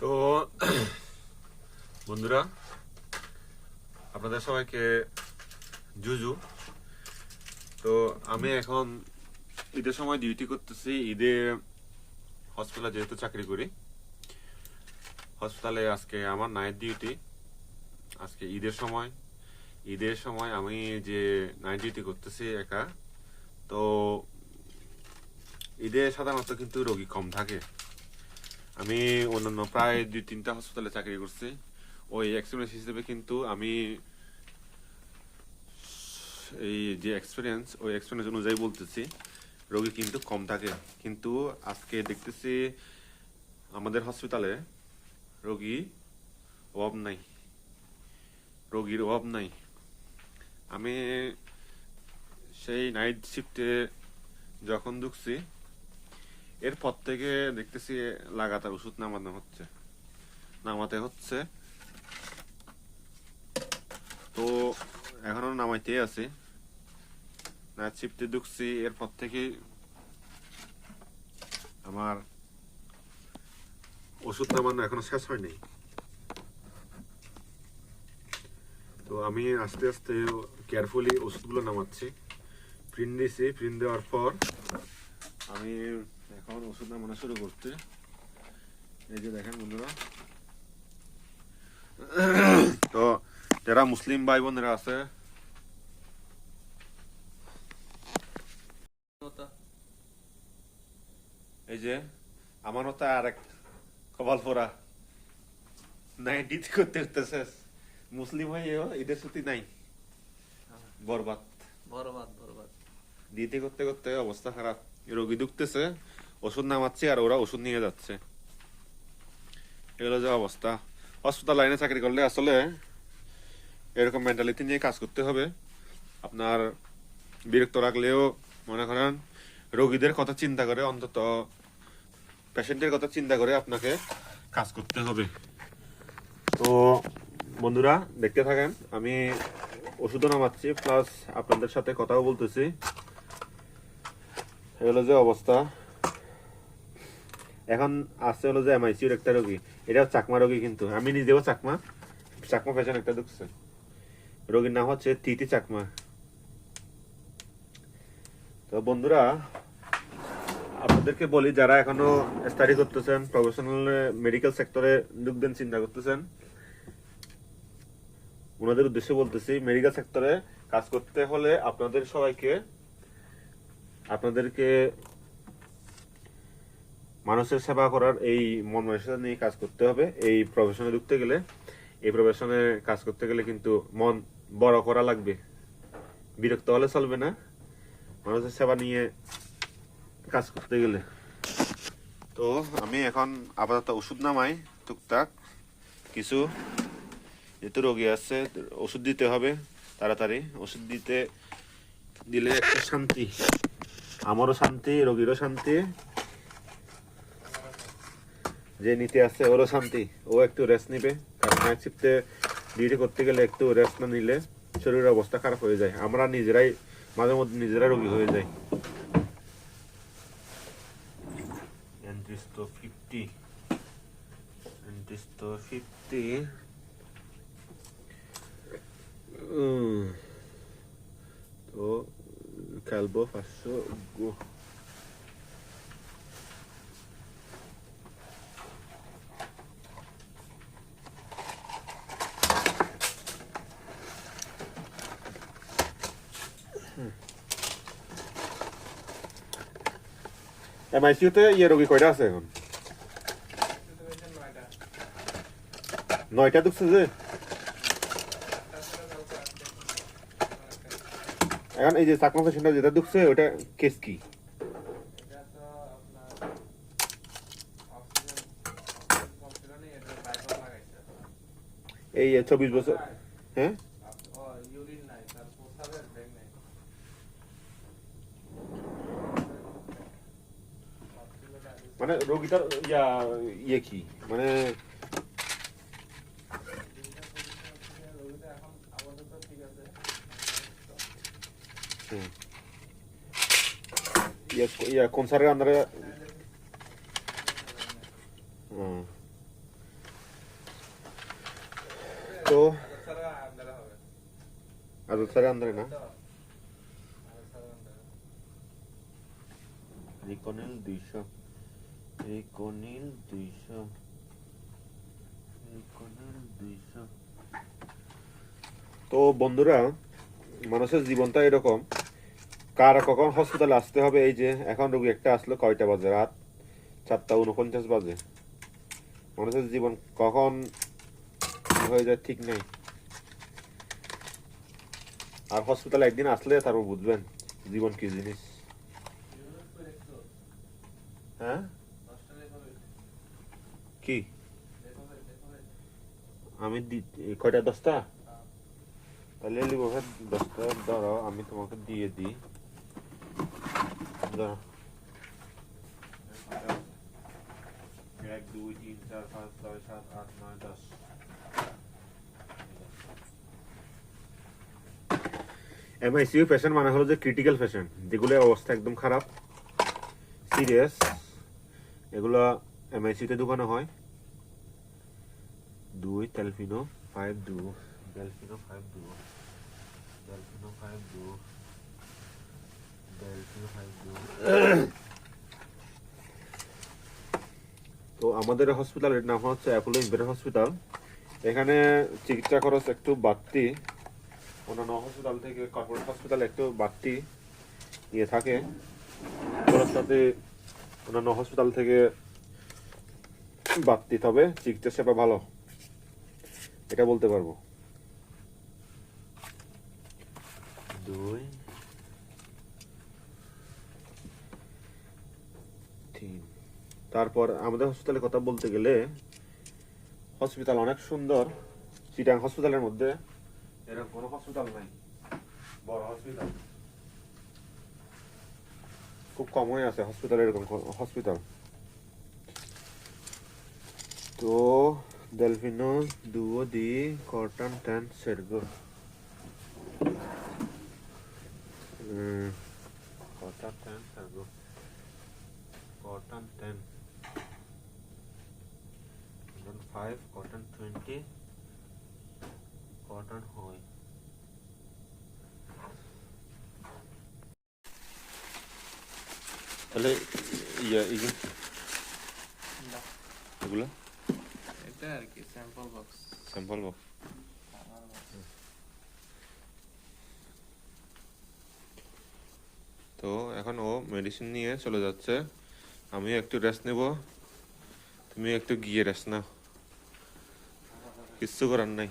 তো বন্ধুরা, আপনাদের সবাইকে জুজু। তো আমি এখন ঈদের সময় ডিউটি করতেছি। ঈদে হসপিটালে যেহেতু চাকরি করি, হসপিটালে আজকে আমার নাইট ডিউটি। আজকে ঈদের সময় আমি যে নাইট ডিউটি করতেছি একা। তো ঈদে সাধারণত কিন্তু রোগী কম থাকে। আমি অন্যান্য প্রায় 2-3টা হসপিটালে চাকরি করছি। ওই এক্সপিরিয়েন্স হিসেবে কিন্তু আমি এই যে ওই এক্সপিরিয়েন্স অনুযায়ী বলতেছি, রোগী কিন্তু কম থাকে। কিন্তু আজকে দেখতেছি আমাদের হসপিটালে রোগীর অভাব নাই। আমি সেই নাইট শিফটে যখন ঢুকছি, এরপর থেকে দেখতেছি লাগাতার ওষুধ নামাতে হচ্ছে। তো এখনো নামাইতেই আছে। নাইট শিফটে ঢুকছি, এরপর থেকে আমার ওষুধ নামানো এখনো শেষ হয়নি। তো আমি আস্তে আস্তে কেয়ারফুলি ওষুধগুলো নামাচ্ছি। প্রিন্ট দিয়েছি, প্রিন্ট দেওয়ার পর আমি এখন ওষুধ নামানো শুরু করছি। এই যে দেখেন বন্ধুরা, তো যারা মুসলিম ভাই বোনেরা আছে, এই যে আমার মতো আরেক কপাল পোড়া নাইট করতে করতেছে মুসলিম হয়েও ঈদের ছুটি নাই। বরবাদ বরবাদ বরবাদ দিতে করতে করতে অবস্থা খারাপ। রোগী ঢুকতেছে, ওষুধ নামাচ্ছে আর ওরা ওষুধ নিয়ে যাচ্ছে। এগুলো যে অবস্থা। হসপিটাল লাইনে চাকরি করলে আসলে এরকম মেন্টালিটি নিয়ে কাজ করতে হবে। আপনার বিরক্ত রাখলেও মনে করেন রোগীদের কথা চিন্তা করে, অন্তত পেশেন্টের কথা চিন্তা করে আপনাকে কাজ করতে হবে। তো বন্ধুরা দেখতে থাকেন, আমি ওষুধও নামাচ্ছি প্লাস আপনাদের সাথে কথাও বলতেছি। এগুলো যে অবস্থা। এখন আসছে হলো যে এমআইসিউর একটা রোগী, এটাও চাকমা রোগী, কিন্তু আমি নিজেও চাকমা পেশেন্ট একটা ঢুকছে। রোগীর নাম হচ্ছে তিতি চাকমা। তো বন্ধুরা, আপনাদেরকে বলি, যারা এখনো স্টাডি করতেছেন, প্রফেশনাল মেডিকেল সেক্টরে ঢুকবেন চিন্তা করতেছেন, ওনাদের উদ্দেশ্যে বলতেছি, মেডিকেল সেক্টরে কাজ করতে হলে আপনাদেরকে মানুষের সেবা করার এই মন মানসিকতা নিয়ে কাজ করতে হবে। এই প্রফেশনে ঢুকতে গেলে, এই প্রফেশনে কাজ করতে গেলে কিন্তু মন বড় করা লাগবে। বিরক্ত হলে চলবে না মানুষের সেবা নিয়ে কাজ করতে গেলে। তো আমি এখন আপাতত ওষুধ নামাই টুকটাক কিছু। যেহেতু রোগী আছে, ওষুধ দিতে হবে তাড়াতাড়ি। ওষুধ দিলে একটা শান্তি, আমারও শান্তি, রোগীরও শান্তি, যে নিতে আসছে ওরও শান্তি। ও একটু রেস্ট নিবে, কারণ নাইট শিফটে ডিউটি করতে গেলে একটু রেস্ট না নিলে শরীরের অবস্থা খারাপ হয়ে যায়। আমরা নিজেরাই মাঝে মধ্যে নিজেরাই রোগী হয়ে যাই। তো খেলবো 500 গো। এমআইসিউতে রোগী কয়টা আছে এখন? 9টা ঢুকছে যে। এখন এই যে চাকমা পেশেন্টটা যেটা ঢুকছে ওটা কেস কি? এই 24 বছর। হ্যাঁ, মানে রোগীটার ইয়ে কি, মানে কোন স্যারের আন্ডারে? তো আদর ছাড়া আন্দারে না রিকনিল 200 রিকনিল 200 রিকনিল 200 তো বন্ধুরা মানুষের জীবনটা এরকম কার কখন হসপিটালে আসতে হবে এই যে এখন রোগী একটা আসলো কয়টা বাজে রাত 4:49 বাজে মানুষের জীবন কখন হয়ে যায় ঠিক নেই আর হসপিটালে একদিন আসলে তারপর বুঝবেন জীবন কি জিনিস হ্যাঁ কি আমি কয়টা 10টা তাহলে লিখো 10টা ধরো আমি তোমাকে দিয়ে দিই ধরো 1 2 3 4 5 6 7 8 9 10 এমআইসিইউ পেশেন্ট মানে হলো যে ক্রিটিক্যাল পেশেন্ট যেগুলো অবস্থা একদম খারাপ সিরিয়াস এগুলো এমআইসিইউতে ঢুকানো হয় 2 টেলফিনো 5 2 ডেলফিনো 5 2 ডেলফিনো 5 2 ডেলফিনো 5 2 তো আমাদের হসপিটালের নাম হচ্ছে অ্যাপোলো ইম্পেরিয়াল হসপিটাল এখানে চিকিৎসা খরচ একটু বাড়তি অন্যান্য হসপিটাল থেকে কর্পোরেট হসপিটাল একটু বাড়তি ইয়ে থাকে খরচটাতে অন্যান্য হসপিটাল থেকে বাড়তি তবে চিকিৎসা সেবা ভালো এটা বলতে পারবো 2 3 তারপর আমাদের হসপিটালের কথা বলতে গেলে হসপিটাল অনেক সুন্দর চিটাং হসপিটালের মধ্যে এরকম কোনো হসপিটাল নাই বড় হসপিটাল খুব কমই আছে হসপিটাল এরকম হসপিটাল তো Delfino Duo di Cotton 10 Sergo Cotton 10 Sergo Cotton 10 Cotton 5 Cotton 20 Cotton Hoy তাহলে ইয়া এগুলো এটা আর কি স্যাম্পল বক্স তো এখন ও মেডিসিন নিয়ে চলে যাচ্ছে আমি একটু রেস্ট নেব তুমি একটু গিয়ে রেস্ট নাও কিচ্ছু করার নাই